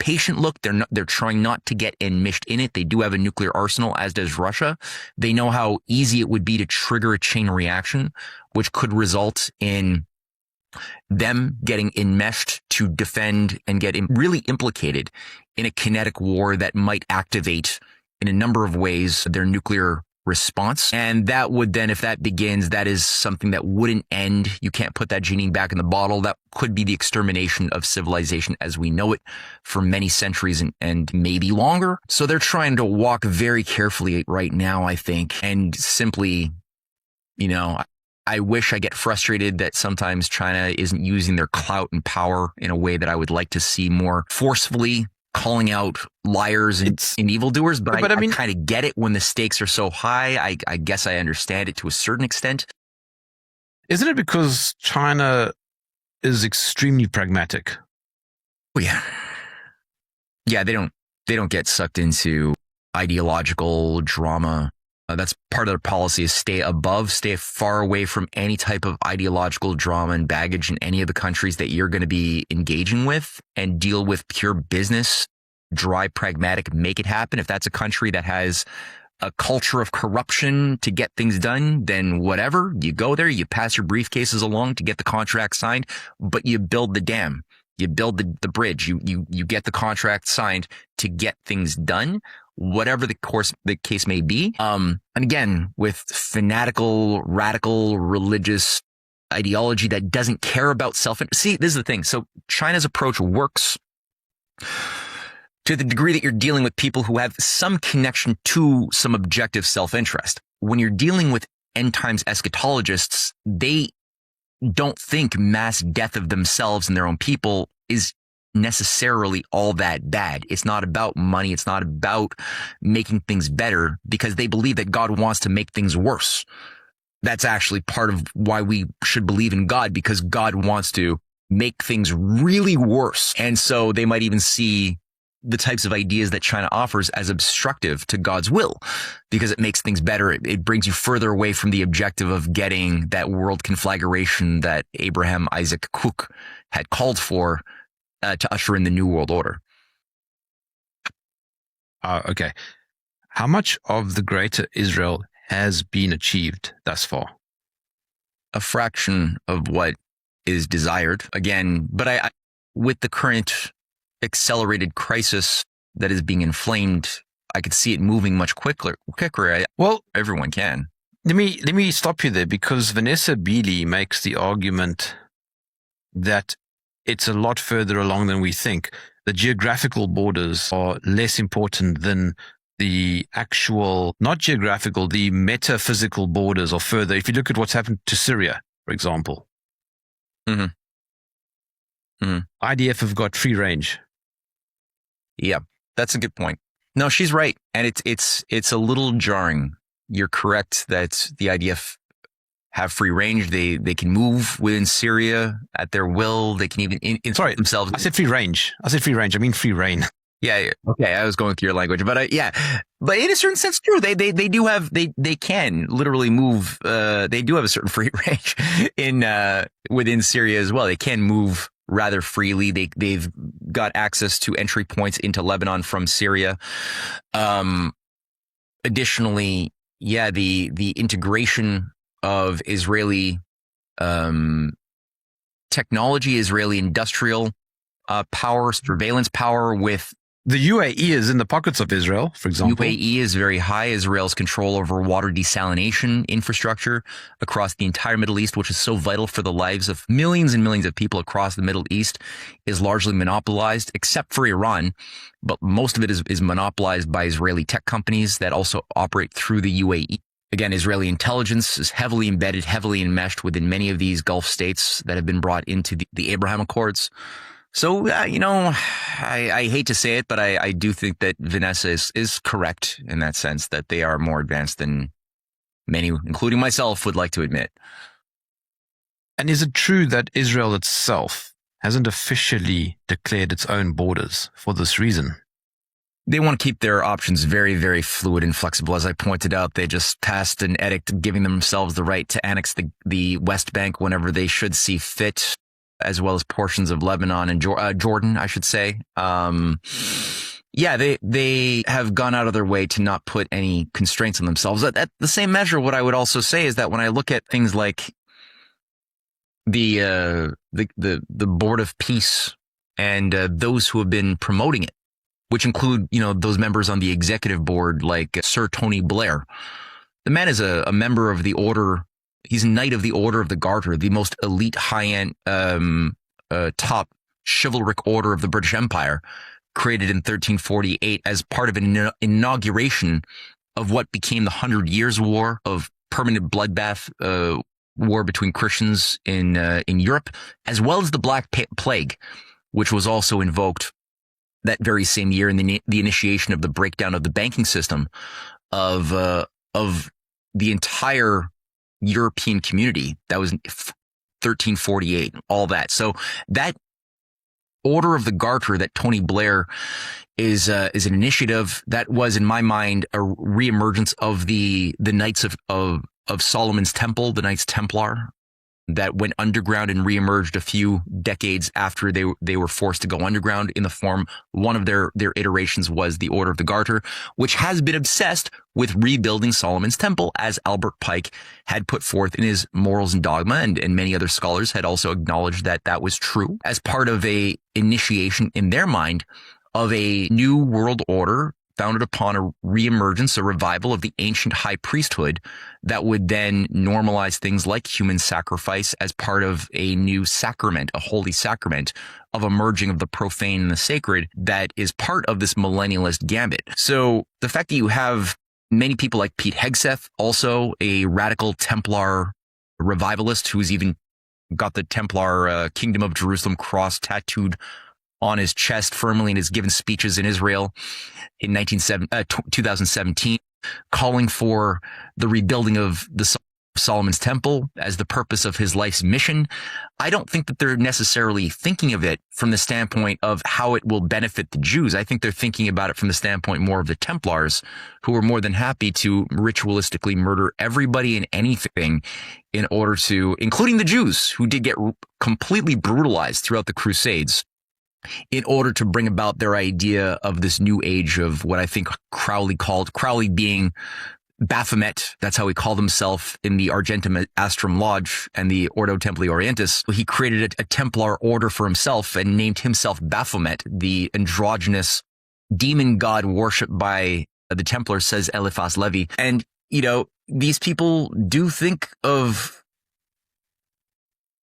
patient look. They're trying not to get enmeshed in it. They do have a nuclear arsenal, as does Russia. They know how easy it would be to trigger a chain reaction, which could result in them getting enmeshed to defend and get really implicated in a kinetic war that might activate in a number of ways their nuclear response. And that would then, if that begins, that is something that wouldn't end. You can't put that genie back in the bottle. That could be the extermination of civilization as we know it for many centuries and maybe longer. So they're trying to walk very carefully right now, I think, and simply, I wish I get frustrated that sometimes China isn't using their clout and power in a way that I would like to see more forcefully, calling out liars and evildoers. But I mean, I kind of get it when the stakes are so high. I guess I understand it to a certain extent. Isn't it because China is extremely pragmatic? Oh, yeah. Yeah, they don't get sucked into ideological drama. That's part of their policy is stay far away from any type of ideological drama and baggage in any of the countries that you're going to be engaging with, and deal with pure business, dry, pragmatic, make it happen. If that's a country that has a culture of corruption to get things done, then whatever, you go there, you pass your briefcases along to get the contract signed, but you build the dam. You build the bridge. You get the contract signed to get things done, whatever the case may be. And again, with fanatical, radical, religious ideology that doesn't care about see, this is the thing. So China's approach works to the degree that you're dealing with people who have some connection to some objective self-interest. When you're dealing with end times eschatologists, they don't think mass death of themselves and their own people is necessarily all that bad. It's not about money. It's not about making things better, because they believe that God wants to make things worse. That's actually part of why we should believe in God, because God wants to make things really worse. And so they might even see the types of ideas that China offers as obstructive to God's will, because it makes things better. It brings you further away from the objective of getting that world conflagration that Abraham Isaac Kook had called for to usher in the New World Order. Okay. How much of the greater Israel has been achieved thus far? A fraction of what is desired. Again, but I with the current accelerated crisis that is being inflamed, I could see it moving much quicker. Well, everyone can. Let me stop you there, because Vanessa Beeley makes the argument that it's a lot further along than we think. The geographical borders are less important than the actual, not geographical, the metaphysical borders are further. If you look at what's happened to Syria, for example, IDF have got free range. Yeah, that's a good point. No, she's right. And it's a little jarring. You're correct that the IDF have free range. They can move within Syria at their will. They can even insert themselves. I said free range. I mean free reign. Yeah. Okay. I was going with your language, but yeah. But in a certain sense, true. They do have, they can literally move. They do have a certain free range within Syria as well. They can move rather freely. They've got access to entry points into Lebanon from Syria. Additionally, yeah, the integration of Israeli technology, Israeli industrial power, surveillance power with the UAE is in the pockets of Israel, for example. UAE is very high. Israel's control over water desalination infrastructure across the entire Middle East, which is so vital for the lives of millions and millions of people across the Middle East, is largely monopolized, except for Iran. But most of it is monopolized by Israeli tech companies that also operate through the UAE. Again, Israeli intelligence is heavily embedded, heavily enmeshed within many of these Gulf states that have been brought into the Abraham Accords. So, I hate to say it, but I do think that Vanessa is correct in that sense, that they are more advanced than many, including myself, would like to admit. And is it true that Israel itself hasn't officially declared its own borders for this reason? They want to keep their options very, very fluid and flexible. As I pointed out, they just passed an edict giving themselves the right to annex the West Bank whenever they should see fit, as well as portions of Lebanon and Jordan, I should say. Yeah, they have gone out of their way to not put any constraints on themselves. At the same measure, what I would also say is that when I look at things like the Board of Peace and those who have been promoting it, which include, those members on the executive board like Sir Tony Blair. The man is a member of the order. He's a Knight of the Order of the Garter, the most elite, high-end, top chivalric order of the British Empire, created in 1348 as part of an inauguration of what became the 100 Years' War, of permanent bloodbath war between Christians in Europe, as well as the Black Plague, which was also invoked that very same year in the initiation of the breakdown of the banking system of the entire European community. That was 1348, all that. So that Order of the Garter that Tony Blair is an initiative that was, in my mind, a reemergence of the Knights of Solomon's Temple, the Knights Templar, that went underground and reemerged a few decades after they were forced to go underground in the form. One of their iterations was the Order of the Garter, which has been obsessed with rebuilding Solomon's Temple, as Albert Pike had put forth in his Morals and Dogma, and many other scholars had also acknowledged that was true as part of a initiation in their mind of a new world order founded upon a reemergence, a revival of the ancient high priesthood that would then normalize things like human sacrifice as part of a new sacrament, a holy sacrament of a merging of the profane and the sacred that is part of this millennialist gambit. So the fact that you have many people like Pete Hegseth, also a radical Templar revivalist who's even got the Templar Kingdom of Jerusalem cross tattooed on his chest firmly and has given speeches in Israel in 2017, calling for the rebuilding of the Solomon's Temple as the purpose of his life's mission. I don't think that they're necessarily thinking of it from the standpoint of how it will benefit the Jews. I think they're thinking about it from the standpoint more of the Templars, who are more than happy to ritualistically murder everybody and anything in order to, including the Jews, who did get completely brutalized throughout the Crusades, in order to bring about their idea of this new age of what I think Crowley being Baphomet. That's how he called himself in the Argentum Astrum Lodge and the Ordo Templi Orientis. He created a Templar order for himself and named himself Baphomet, the androgynous demon god worshipped by the Templars, says Eliphas Levi. And, these people do think of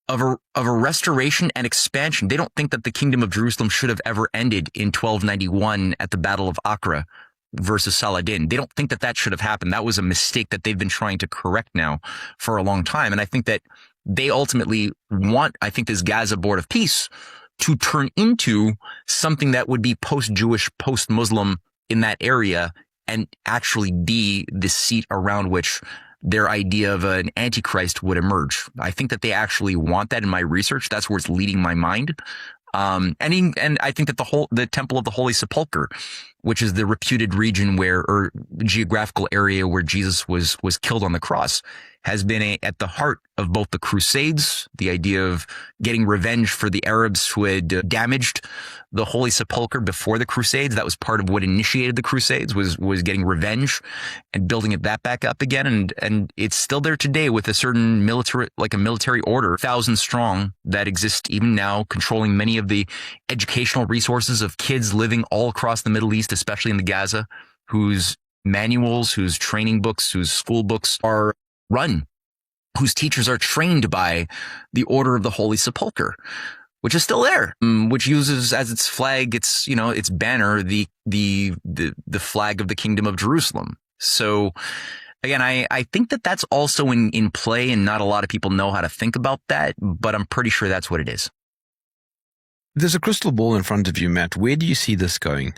a restoration and expansion. They don't think that the Kingdom of Jerusalem should have ever ended in 1291 at the Battle of Acre versus Saladin. They don't think that should have happened. That was a mistake that they've been trying to correct now for a long time. And I think that they ultimately want, this Gaza Board of Peace to turn into something that would be post-Jewish, post-Muslim in that area and actually be the seat around which their idea of an antichrist would emerge. I think that they actually want that in my research. That's where it's leading my mind. And I think that the Temple of the Holy Sepulchre, which is the reputed region or geographical area where Jesus was killed on the cross, has been at the heart of both the Crusades, the idea of getting revenge for the Arabs who had damaged the Holy Sepulchre before the Crusades. That was part of what initiated the Crusades, was getting revenge and building that back up again. And it's still there today with a certain military order, 1,000 strong, that exists even now, controlling many of the educational resources of kids living all across the Middle East, especially in the Gaza, whose manuals, whose training books, whose school books are run, whose teachers are trained by the Order of the Holy Sepulchre, which is still there, which uses as its flag, its banner, the flag of the Kingdom of Jerusalem. So again, I think that that's also in play, and not a lot of people know how to think about that, but I'm pretty sure that's what it is. There's a crystal ball in front of you, Matt. Where do you see this going?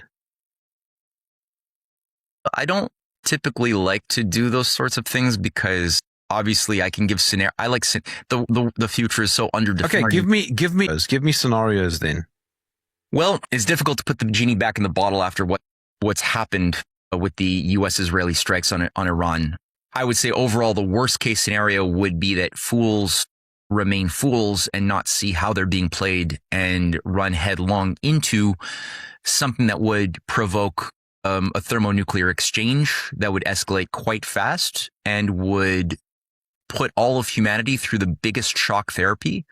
I don't typically like to do those sorts of things because obviously I can give scenario. I like the future is so underdefined. Okay, give me scenarios then. Well, it's difficult to put the genie back in the bottle after what's happened with the U.S.-Israeli strikes on Iran. I would say overall, the worst case scenario would be that fools remain fools and not see how they're being played and run headlong into something that would provoke a thermonuclear exchange that would escalate quite fast and would put all of humanity through the biggest shock therapy,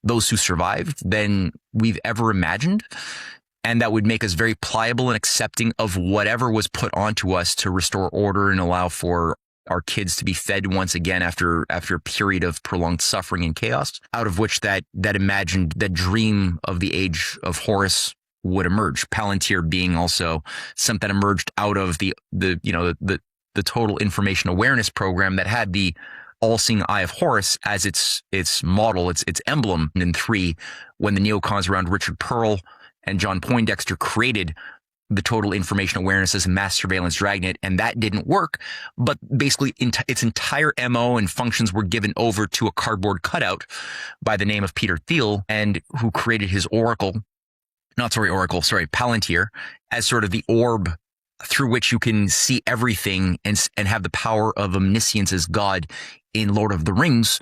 those who survived, than we've ever imagined. And that would make us very pliable and accepting of whatever was put onto us to restore order and allow for our kids to be fed once again after a period of prolonged suffering and chaos, out of which that dream of the age of Horus would emerge. Palantir being also something that emerged out of the total information awareness program that had the all-seeing eye of Horus as its model, its emblem. In 3, when the neocons around Richard Pearl and John Poindexter created the total information awareness as a mass surveillance dragnet, and that didn't work. But basically, its entire MO and functions were given over to a cardboard cutout by the name of Peter Thiel, and who created his Palantir, as sort of the orb through which you can see everything and have the power of omniscience as God in Lord of the Rings.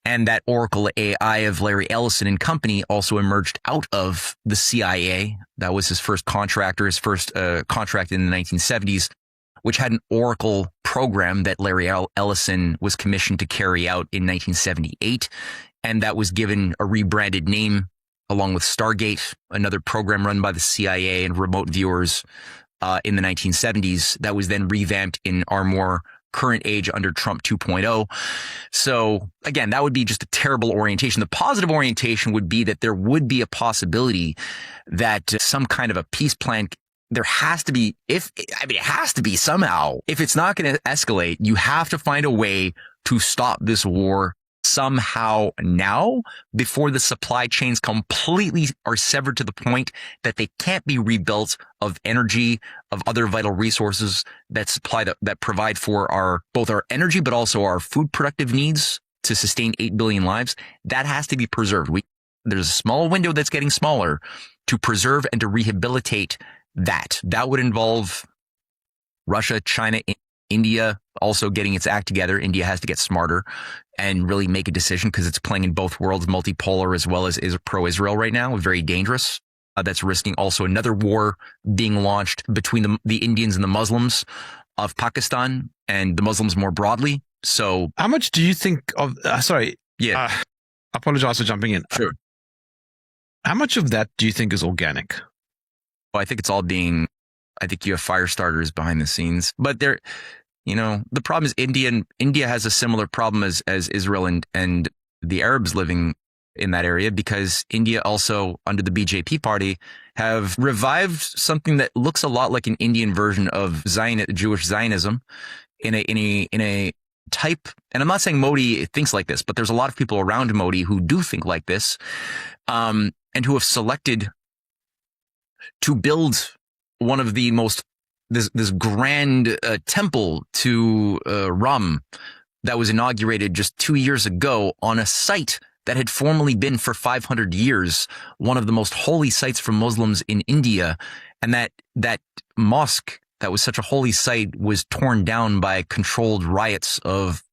And that Oracle AI of Larry Ellison and company also emerged out of the CIA. That was his first contract in the 1970s, which had an Oracle program that Larry Ellison was commissioned to carry out in 1978. And that was given a rebranded name along with Stargate, another program run by the CIA and remote viewers in the 1970s. That was then revamped in our more current age under Trump 2.0. So again, that would be just a terrible orientation. The positive orientation would be that there would be a possibility that some kind of a peace plan, there has to be, it has to be somehow. If it's not going to escalate, you have to find a way to stop this war somehow now, before the supply chains completely are severed to the point that they can't be rebuilt of energy, of other vital resources that provide for both our energy, but also our food productive needs to sustain 8 billion lives. That has to be preserved. There's a small window that's getting smaller to preserve and to rehabilitate that. That would involve Russia, China, India also getting its act together. India has to get smarter and really make a decision, because it's playing in both worlds, multipolar as well as pro-Israel right now. Very dangerous. That's risking also another war being launched between the Indians and the Muslims of Pakistan and the Muslims more broadly. So how much do you think of, I apologize for jumping in. Sure. How much of that do you think is organic? Well, I think it's all I think you have fire starters behind the scenes, but the problem is India has a similar problem as Israel and the Arabs living in that area, because India also, under the BJP party, have revived something that looks a lot like an Indian version of Jewish Zionism in a type. And I'm not saying Modi thinks like this, but there's a lot of people around Modi who do think like this, and who have selected to build one of the most this grand temple to Ram that was inaugurated just 2 years ago on a site that had formerly been for 500 years one of the most holy sites for Muslims in India. And that mosque that was such a holy site was torn down by controlled riots of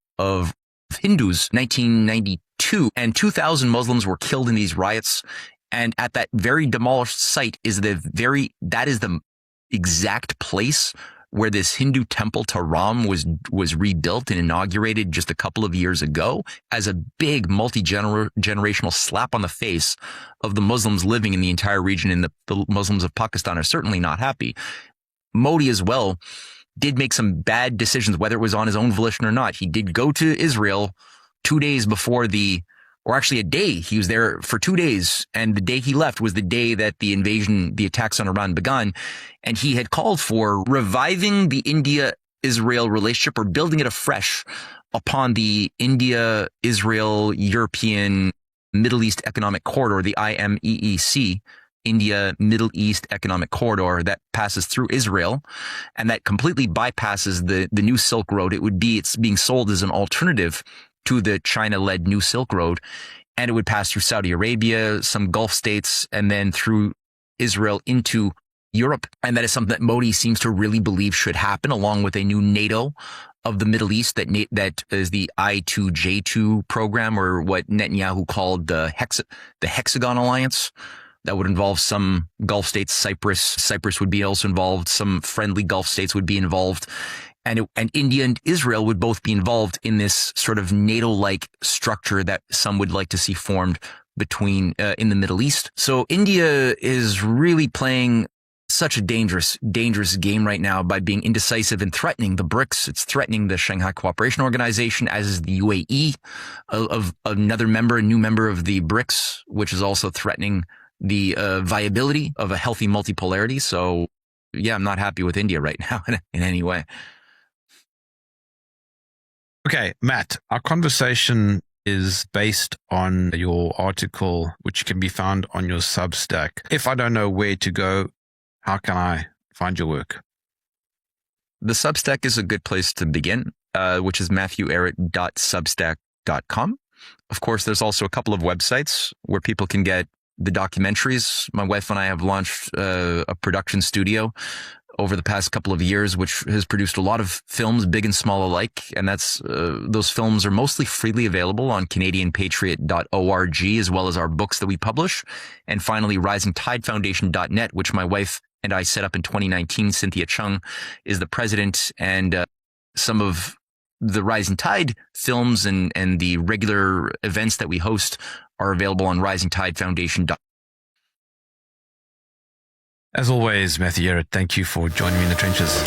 Hindus, 1992, and 2,000 Muslims were killed in these riots. And at that very demolished site is that is the exact place where this Hindu temple to Ram was rebuilt and inaugurated just a couple of years ago, as a big multi-generational slap on the face of the Muslims living in the entire region. And the Muslims of Pakistan are certainly not happy. Modi as well did make some bad decisions, whether it was on his own volition or not. He did go to Israel 2 days before or actually a day. He was there for 2 days, and the day he left was the day that the attacks on Iran began. And he had called for reviving the India-Israel relationship, or building it afresh upon the India-Israel-European Middle East Economic Corridor, the IMEEC, India, Middle East economic corridor that passes through Israel and that completely bypasses the new Silk Road. It's being sold as an alternative to the China-led new Silk Road. And it would pass through Saudi Arabia, some Gulf states, and then through Israel into Europe. And that is something that Modi seems to really believe should happen, along with a new NATO of the Middle East that is the I2J2 program, or what Netanyahu called the Hexagon Alliance. That would involve some Gulf states. Cyprus would be also involved. Some friendly Gulf states would be involved. And India and Israel would both be involved in this sort of NATO-like structure that some would like to see formed between in the Middle East. So India is really playing such a dangerous game right now by being indecisive and threatening the BRICS. It's threatening the Shanghai Cooperation Organization, as is the UAE, of another member, a new member of the BRICS, which is also threatening the viability of a healthy multipolarity. So, yeah, I'm not happy with India right now in any way. Okay, Matt, our conversation is based on your article, which can be found on your Substack. If I don't know where to go, how can I find your work? The Substack is a good place to begin, which is matthewehret.substack.com. Of course, there's also a couple of websites where people can get the documentaries. My wife and I have launched a production studio over the past couple of years, which has produced a lot of films, big and small alike. And those films are mostly freely available on CanadianPatriot.org, as well as our books that we publish. And finally, RisingTideFoundation.net, which my wife and I set up in 2019. Cynthia Chung is the president, and some of the Rising Tide films and the regular events that we host are available on RisingTideFoundation.com. As always, Matthew Ehret, thank you for joining me in the trenches.